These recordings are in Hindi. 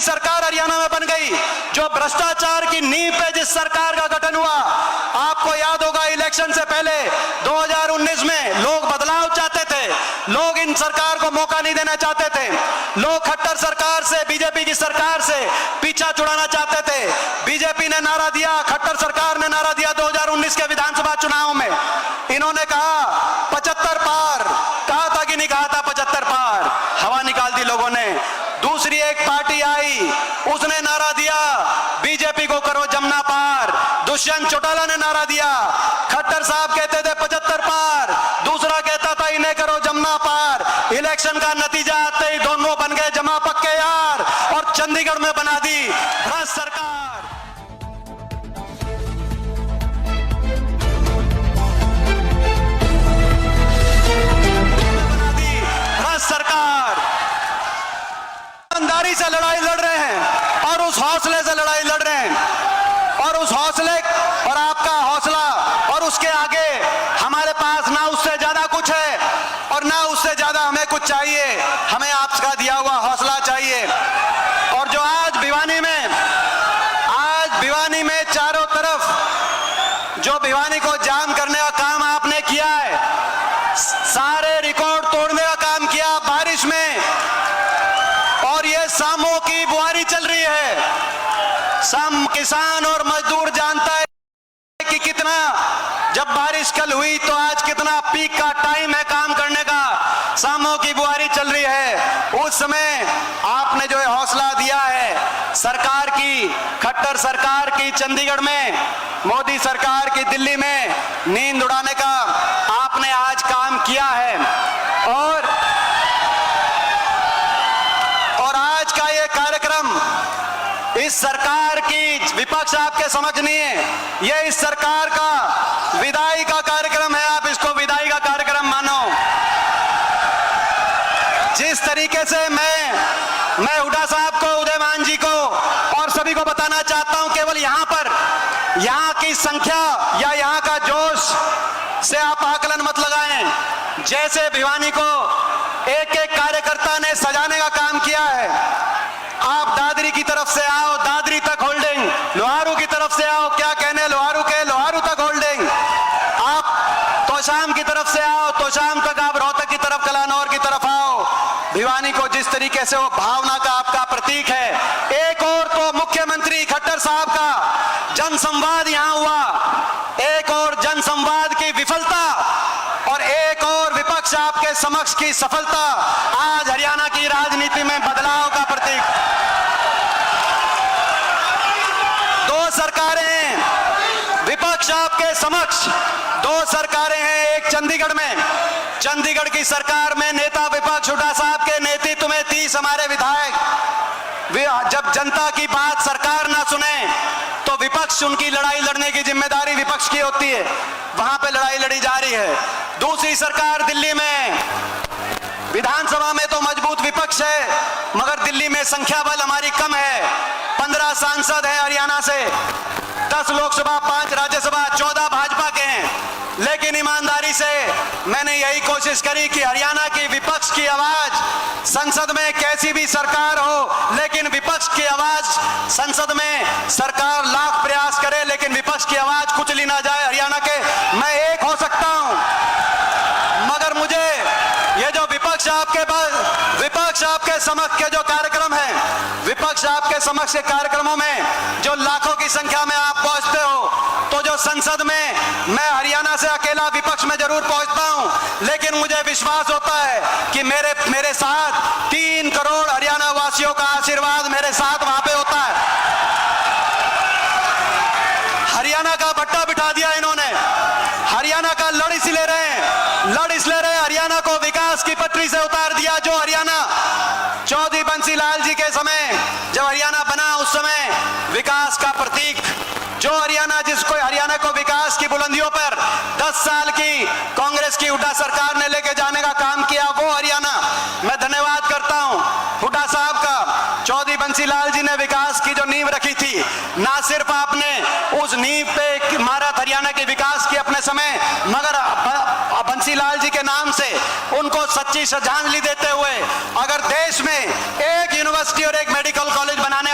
सरकार हरियाणा में बन गई, जो भ्रष्टाचार की नींव पे जिस सरकार का गठन हुआ। आपको याद होगा इलेक्शन से पहले 2019 में लोग बदलाव चाहते थे, लोग इन सरकार को मौका नहीं देना चाहते थे, लोग खट्टर सरकार से, बीजेपी की सरकार से पीछा छुड़ाना चाहते थे। बीजेपी ने नारा दिया, खट्टर सरकार ने नारा दिया 2019 के विधानसभा चुनाव में, इन्होंने कहा 75 पार, कहा था कि नहीं कहा था 75 पार, हवा निकाल दी लोगों ने। दूसरी एक पार्टी आई, उसने नारा दिया बीजेपी को करो जमुना पार। दुष्यंत चौटाला ने नारा दिया, खट्टर साहब कहते थे 75 पार, दूसरा कहता था इन्हें करो जमुना पार। इलेक्शन का नतीजा आते ही दोनों बन गए जमा पक्के यार, और चंडीगढ़ में बना दी भ्रष्ट सरकार। सरकार ईमानदारी से लड़ाई लड़ रहे हैं और उस हौसले से लड़ाई लड़ रहे हैं, और उस हौसले और आपका हौसला और उसके आगे हमारे पास ना उससे ज्यादा कुछ है और ना उससे ज्यादा हमें कुछ चाहिए, हमें आपका दिया हुआ हौसला चाहिए। और जो आज भिवानी में चारों तरफ जो भिवानी को जाम करने का काम आपने किया है, सारे रिकॉर्ड तोड़ने का काम किया बारिश में, और ये शामों की बुआरी चल रही है। शाम किसान और मजदूर जानता है कि कितना, जब बारिश कल हुई तो आज कितना पीक का टाइम है काम करने का, शामों की बुआरी चल रही है। उस समय आपने जो हौसला दिया है सरकार की, खट्टर सरकार की चंडीगढ़ में, मोदी सरकार की दिल्ली में नींद उड़ाने का आपने आज काम किया है। और आज का ये कार्यक्रम इस सरकार की, विपक्ष आपके समझ नहीं है, ये इस सरकार का विदाई का कार्यक्रम है। आप इसको विदाई का कार्यक्रम मानो। जिस तरीके से मैं हुड्डा साहब को, उदयमान जी को और सभी को बताना चाहता हूं, केवल यहां पर यहां की संख्या या यहां का जोश से आप आकलन मत लगाएं। जैसे भिवानी को एक एक कार्यकर्ता ने सजाने का काम किया है, आप दादरी की तरफ से आओ, दादरी तक होल्डिंग, लोहारू की तरफ से आओ, क्या कहने लोहारू के, लोहारू तक होल्डिंग, आप तोशाम की तरफ से आओ, तोशाम तक, आप रोहतक की तरफ, कलानौर की तरफ आओ। भिवानी को जिस तरीके से वो भावना का आपका प्रतीक है। एक और तो मुख्यमंत्री खट्टर साहब का जनसंवाद यहां हुआ, एक और जनसंवाद की विफलता और एक और विपक्ष आपके समक्ष की सफलता आज हरियाणा की राजनीति में बदलाव का प्रतीक। दो सरकारें हैं विपक्ष आपके समक्ष, दो सरकारें हैं, एक चंडीगढ़ में, चंडीगढ़ की सरकार में नेता विपक्ष हुड्डा साहब के नेतृत्व में 30 हमारे विधायक, जब जनता की बात सरकार ना सुने तो विपक्ष, उनकी लड़ाई लड़ने की जिम्मेदारी विपक्ष की होती है, वहां पे लड़ाई लड़ी जा रही है। दूसरी सरकार दिल्ली में, विधानसभा में तो मजबूत विपक्ष है मगर दिल्ली में संख्या बल हमारी कम है। 15 सांसद हैं हरियाणा से, 10 लोकसभा, 5 राज्यसभा, 14 भाजपा के हैं। लेकिन ईमानदारी से मैंने यही कोशिश करी कि हरियाणा की विपक्ष की आवाज, संसद में कैसी भी सरकार हो लेकिन विपक्ष की आवाज संसद में, सरकार लाख प्रयास करे लेकिन विपक्ष की आवाज कुचली ना जाए हरियाणा के। मैं एक हो सकता हूं मगर मुझे ये जो विपक्ष आपके समक्ष के जो कार्यक्रम है, विपक्ष आपके समक्ष के कार्यक्रमों में जो लाखों की संख्या में आप पहुंचते हो, तो जो संसद में मैं हरियाणा से अकेला विपक्ष में जरूर पहुंचता हूं, लेकिन मुझे विश्वास होता है कि मेरे साथ 3 करोड़ हरियाणा वासियों का आशीर्वाद मेरे साथ वहां पे होता है। हरियाणा का भट्टा बिठा दिया इन्होंने, हरियाणा का लड़ इसलिए रहे हरियाणा को विकास की पटरी से उतार दिया। जो हरियाणा चौधरी बंसी लाल जी के समय जब हरियाणा बना, उस समय विकास का प्रतीक, जो हरियाणा, जिसको हरियाणा को विकास की बुलंदियों पर 10 साल की कांग्रेस की हुड्डा सरकार ने लेके जाने का काम किया, वो हरियाणा मैं धन्यवाद करता हूं हुड्डा साहब का। चौधरी बंसी लाल जी ने विकास की जो नींव रखी थी, ना सिर्फ आपने उस नींव पे महारात हरियाणा के विकास की अपने समय, मगर बंसी लाल जी के नाम से उनको सच्ची श्रद्धांजलि देते हुए अगर देश में एक यूनिवर्सिटी और एक मेडिकल कॉलेज बनाने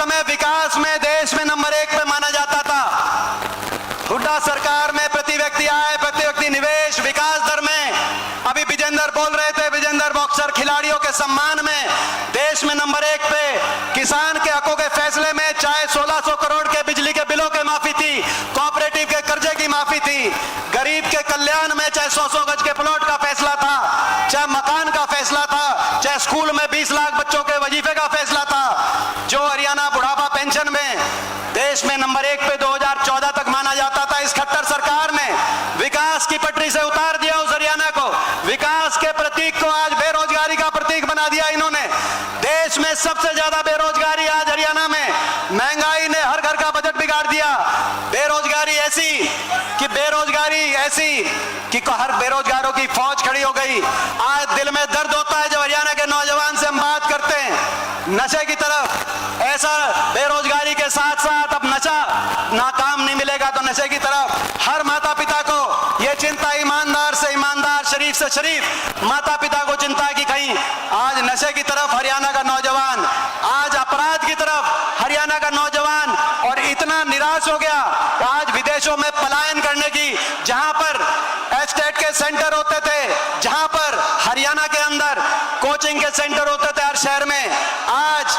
समय विकास में देश में नंबर 1 पे माना जाता था। हुड्डा सरकार में प्रति व्यक्ति आय, प्रति व्यक्ति निवेश, विकास दर में, अभी विजेंदर बोल रहे थे, विजेंदर बॉक्सर खिलाड़ियों के सम्मान में देश में नंबर 1 पे, किसान के हकों के फैसले में चाहे 1600 करोड़ के बिजली के बिलों के माफी थी, कोऑपरेटिव के कर्जे की माफी थी, गरीब के कल्याण में चाहे 100 गज के प्लॉट का फैसला था, चाहे मकान का फैसला था, चाहे स्कूल में 20 लाख बच्चों के वजीफे का फैसला था, जो हरियाणा बुढ़ापा पेंशन में देश में नंबर 1 पे 2014 तक माना जाता था। इस खट्टर सरकार ने विकास की पटरी से उतार दिया उस हरियाणा को, विकास के प्रतीक को आज बेरोजगारी का प्रतीक बना दिया इन्होंने। देश में सबसे ज्यादा बेरोजगारी आज हरियाणा में, महंगाई ने हर घर का बजट बिगाड़ दिया, बेरोजगारी ऐसी कि हर बेरोजगारों की फौज खड़ी हो गई। आज दिल में दर्द होता है जब हरियाणा के नौजवान से हम बात करते हैं नशे की तरफ, ऐसा बेरोजगारी के साथ साथ अब नशा ना काम नहीं मिलेगा तो नशे की तरफ। हर माता पिता को यह चिंता, ईमानदार से ईमानदार, शरीफ से शरीफ माता पिता को चिंता कि कहीं आज नशे की तरफ हरियाणा का नौजवान, आज अपराध की तरफ हरियाणा का नौजवान, और इतना निराश हो गया आज विदेशों में पलायन करने की, जहां पर एस्टेट के सेंटर होते थे, जहां पर हरियाणा के अंदर कोचिंग के सेंटर होते थे हर शहर में, आज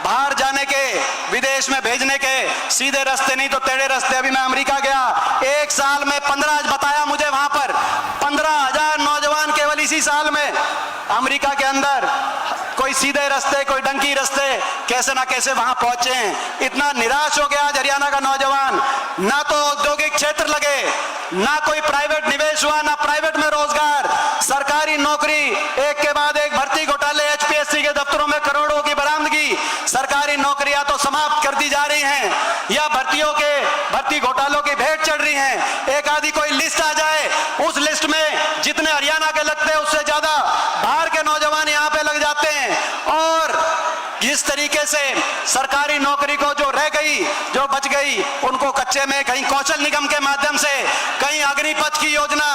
बाहर जाने के, विदेश में भेजने के सीधे रास्ते नहीं तो टेढ़े रास्ते। अभी मैं अमेरिका गया, 1 साल में 15, बताया मुझे वहां पर 15,000 नौजवान केवल इसी साल में अमेरिका के अंदर कोई सीधे रास्ते, कोई डंकी रास्ते, कैसे ना कैसे वहां पहुंचे हैं। इतना निराश हो गया आज हरियाणा का नौजवान, ना तो औद्योगिक क्षेत्र लगे, ना कोई प्राइवेट निवेश हुआ, ना प्राइवेट में रोजगार, सरकारी नौकरी एक के बाद एक भर्ती घोटाले, एचपीएससी के दफ्तरों में करोड़ों की बरामदगी, सरकारी नौकरियां तो समाप्त कर दी जा रही हैं या भर्ती घोटालों की भेंट चढ़ रही हैं। एक आधी कोई लिस्ट आ जाए, उस लिस्ट में जितने हरियाणा के लगते हैं उससे ज्यादा बाहर के नौजवान यहां पे लग जाते हैं। और इस तरीके से सरकारी नौकरी को जो रह गई, जो बच गई, उनको कच्चे में कहीं कौशल निगम के माध्यम से, कहीं अग्निपथ की योजना,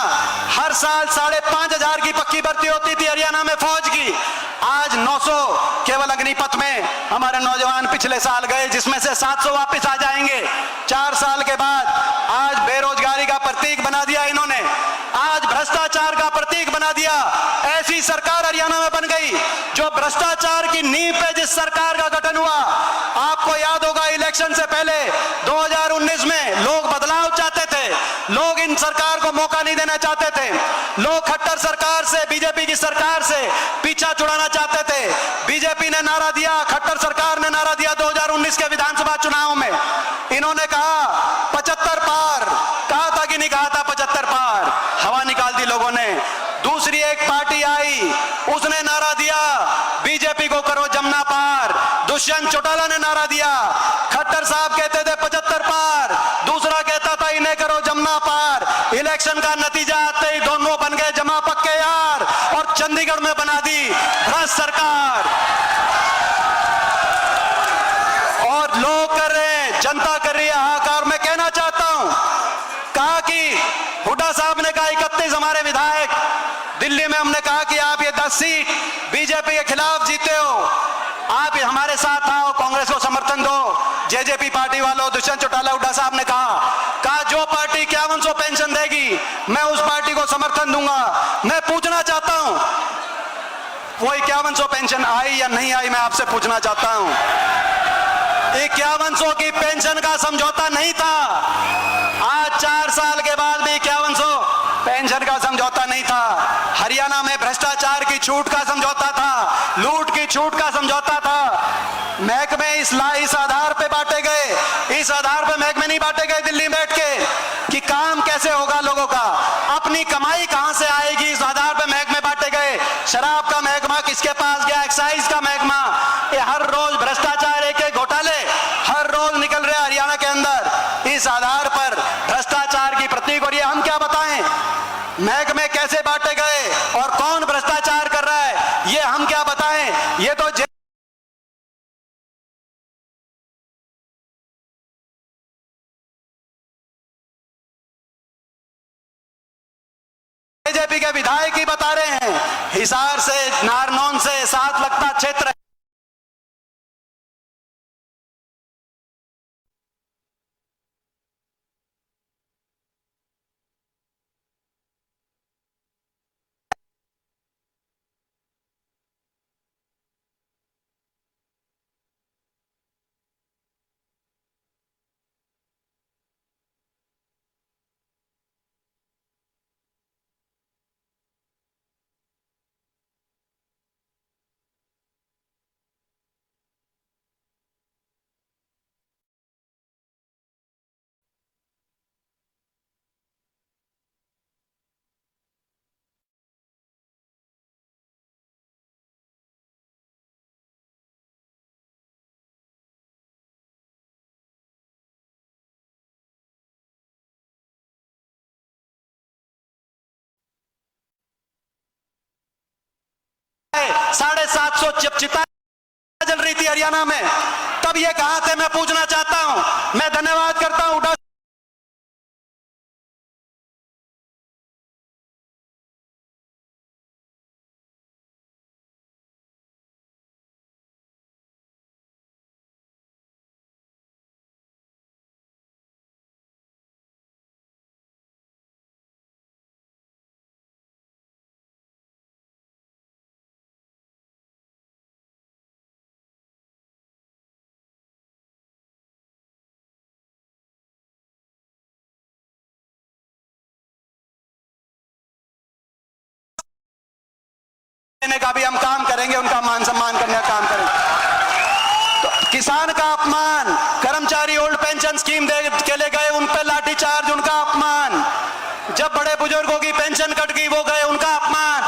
हर साल 5,500 की पक्की भर्ती होती थी हरियाणा में फौज की, आज 900 केवल अग्निपथ में हमारे नौजवान पिछले साल गए, जिसमें से 700 वापस आ जाएंगे 4 साल के बाद। आज बेरोजगारी का प्रतीक बना दिया इन्होंने, आज भ्रष्टाचार का प्रतीक बना दिया। ऐसी सरकार हरियाणा में बन गई जो भ्रष्टाचार की नींव पे जिस सरकार का गठन हुआ, आपको याद होगा इलेक्शन से पहले 2019 में लोग बदलाव चाहते थे, लोग इन सरकार को मौका नहीं देना चाहते थे, लोग खट्टर सरकार से, बीजेपी की सरकार से पीछा छुड़ाना चाहते थे। बीजेपी ने नारा दिया, खट्टर सरकार ने नारा दिया 2019 के विधानसभा चुनाव में, इन्होंने कहा 75 पार, कहा था कि नहीं कहा था 75 पार, हवा निकाल दी लोगों ने। दूसरी एक पार्टी आई, उसने नारा दिया बीजेपी को करो जमुना पार, दुष्यंत चौटाला ने नारा दिया, खट्टर साहब कहते थे 75 पार, दूसरा कहता था इन्हें करो जमुना पार। इलेक्शन का नतीजा आते ही दोनों बन गए जमा पक्के यार, और चंडीगढ़ में बना दी भ्रष्ट सरकार। और लोग कर रहे हैं, जनता कर रही है हाहाकार। मैं कहना चाहता हूं, कहा कि हुड्डा साहब ने कहा 31 हमारे विधायक, दिल्ली में हमने कहा कि आप ये 10 सीट बीजेपी के खिलाफ जीते हो, आप हमारे साथ आओ, कांग्रेस को समर्थन दो। जेजेपी पार्टी वालों, दुष्यंत चौटाला, हुड्डा साहब ने कहा जो पार्टी 5100 पेंशन देगी मैं उस पार्टी को समर्थन दूंगा। मैं पूछना चाहता हूं, वो 5100 पेंशन आई या नहीं आई, मैं आपसे पूछना चाहता हूं। 5100 की पेंशन का समझौता नहीं था, आज 4 साल के बाद भी 5100 पेंशन का समझौता नहीं था। हरियाणा में भ्रष्टाचार की छूट का समझौता था, लूट की छूट का समझौता था। महकमे इस आधार पे बांटे गए, इस आधार पे महकमे नहीं बांटे गए दिल्ली में बैठ के कि काम कैसे होगा लोगों का, अपनी कमाई कहां से आएगी, इस आधार पे महकमे बांटे गए। शराब का महकमा किसके पास गया, एक्साइज का महकमा, ये हर रोज भ्रष्टाचार, एक घोटाले हर रोज निकल रहे हरियाणा के अंदर। इस आधार पर भ्रष्टाचार की प्रतीक, और ये हम क्या बताएं, महकमे कैसे बांटे गए और कौन भ्रष्टाचार कर रहा है, ये हम क्या बताएं। ये तो बीजेपी के विधायक ही बता रहे हैं। हिसार से, नारनौल से 7 लगता क्षेत्र 750 जब चिता जल रही थी हरियाणा में, तब ये कहां थे? मैं पूछना चाहता हूं। मैं धन्यवाद करता हूं हुड्डा देने का भी हम काम करेंगे, उनका मान सम्मान करने का काम करेंगे। तो किसान का अपमान, कर्मचारी ओल्ड पेंशन स्कीम के लिए गए, उन पे लाठीचार्ज, उनका अपमान। जब बड़े बुजुर्गों की पेंशन कट गई, वो गए, उनका अपमान।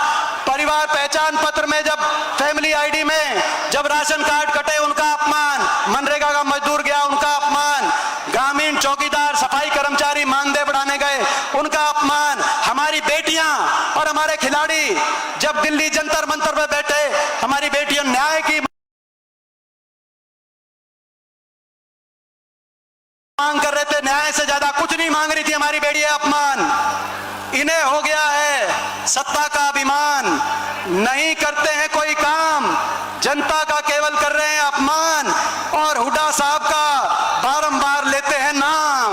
परिवार पहचान पत्र में जब फैमिली आईडी में जब राशन कार्ड कटे, उनका अपमान। मनरेगा का मजदूर गया, उनका अपमान। ग्रामीण चौकीदार, सफाई कर्मचारी मानदेय बढ़ाने गए, उनका अपमान। हमारी बेटियां और हमारे खिलाड़ी जब दिल्ली जंतर मंतर पर बैठे, हमारी बेटियां न्याय की मांग कर रहे थे, न्याय से ज्यादा कुछ नहीं मांग रही थी हमारी बेटियां। अपमान। इन्हें हो गया है सत्ता का अभिमान, नहीं करते हैं कोई काम, जनता का केवल कर रहे हैं अपमान, और हुड्डा साहब का बारंबार लेते हैं नाम।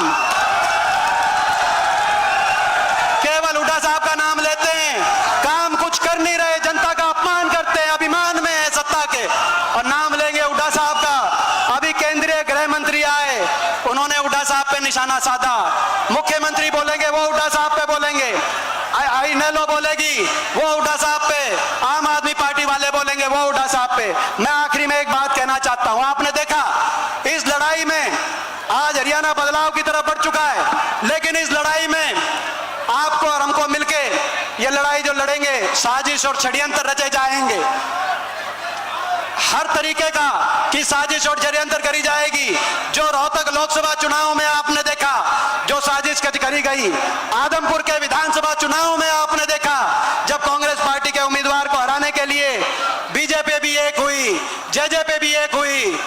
केवल हुड्डा साहब का नाम लेते हैं, काम कुछ कर नहीं रहे, जनता का अपमान करते हैं, अभिमान में है सत्ता के, और नाम लेंगे हुड्डा साहब का। अभी केंद्रीय गृह मंत्री आए, उन्होंने हुड्डा साहब पे निशाना साधा। मुख्यमंत्री बोलेंगे, वो हुड्डा साहब पे बोलेंगे। इनेलो बोलेगी, वो हुड्डा साहब पे। आम आदमी पार्टी वाले बोलेंगे, वो हुड्डा साहब पे। मैं आखिरी में एक बात कहना चाहता हूं। आपने देखा इस लड़ाई में आज हरियाणा बदलाव की तरफ बढ़ चुका है, लेकिन इस लड़ाई में आपको और हमको मिलके ये लड़ाई जो लड़ेंगे, साजिश और षड्यंत्र रचे जाएंगे। हर तरीके का की साजिश और षड्यंत्र करी जाएगी। जो रोहतक लोकसभा चुनाव में आपने देखा जो साजिश करी गई, आदमपुर के विधानसभा चुनाव में आपने देखा जब कांग्रेस पार्टी के उम्मीदवार को हराने के लिए बीजेपी भी एक हुई, जेजेपी भी एक हुई,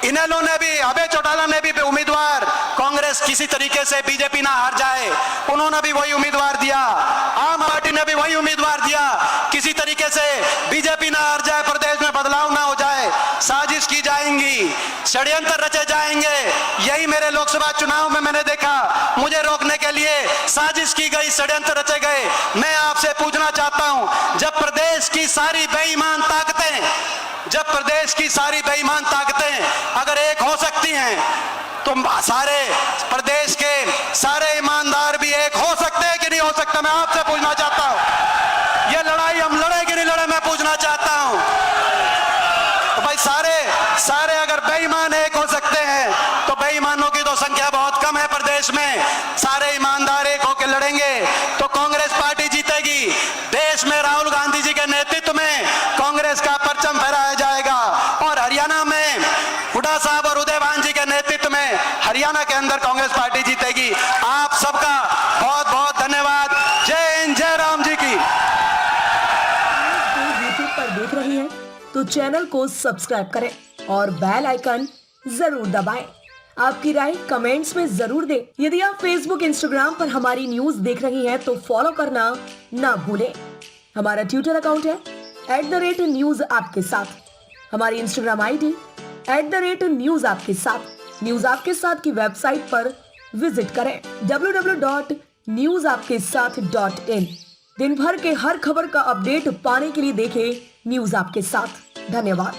इनेलो ने भी, अभय चौटाला ने भी उम्मीदवार, कांग्रेस किसी तरीके से बीजेपी ना हार जाए, उन्होंने भी वही उम्मीदवार दिया। आम पार्टी ने भी वही उम्मीदवार दिया, किसी तरीके से बीजेपी ना हार जाए, प्रदेश में बदलाव ना हो जाए। साजिश की जाएंगी, षड्यंत्र रचे जाएंगे। यही मेरे लोकसभा चुनाव में मैंने देखा, मुझे रोकने के लिए साजिश की गई, षड्यंत्र रचे गए। मैं आपसे पूछना चाहता हूं, जब प्रदेश की सारी बेईमान ताकतें अगर एक हो सकती हैं, तो सारे प्रदेश के सारे ईमानदार भी एक हो सकते हैं कि नहीं हो सकता? मैं आपसे पूछना चाहता हूं। ये लड़ाई हम लड़े कि नहीं लड़े, मैं पूछना चाहता हूं। तो भाई सारे अगर बेईमान एक हो सकते हैं, तो बेईमानों की तो संख्या बहुत कम है प्रदेश में। सारे ईमानदार एक होकर लड़ेंगे तो कांग्रेस पार्टी जीतेगी। देश में राहुल गांधी जी के नेतृत्व में कांग्रेस का परचम फहराया जाएगा, और हरियाणा में हुड्डा साहब और उदयभान जी के नेतृत्व में हरियाणा के अंदर कांग्रेस पार्टी जीतेगी। आप सबका बहुत बहुत धन्यवाद। जय हिंद, जय राम जी की। यूट्यूब पर देख रहे हैं तो चैनल को सब्सक्राइब करें और बेल आइकन जरूर दबाएं। आपकी राय कमेंट्स में जरूर दें। यदि आप फेसबुक, इंस्टाग्राम पर हमारी न्यूज देख रही हैं तो फॉलो करना ना भूलें। हमारा ट्विटर अकाउंट है @न्यूज आपके साथ। हमारी इंस्टाग्राम ID @न्यूज आपके साथ। न्यूज आपके साथ की वेबसाइट पर विजिट करें www.newsapkesath.in। दिन भर के हर खबर का अपडेट पाने के लिए देखें न्यूज आपके साथ। धन्यवाद।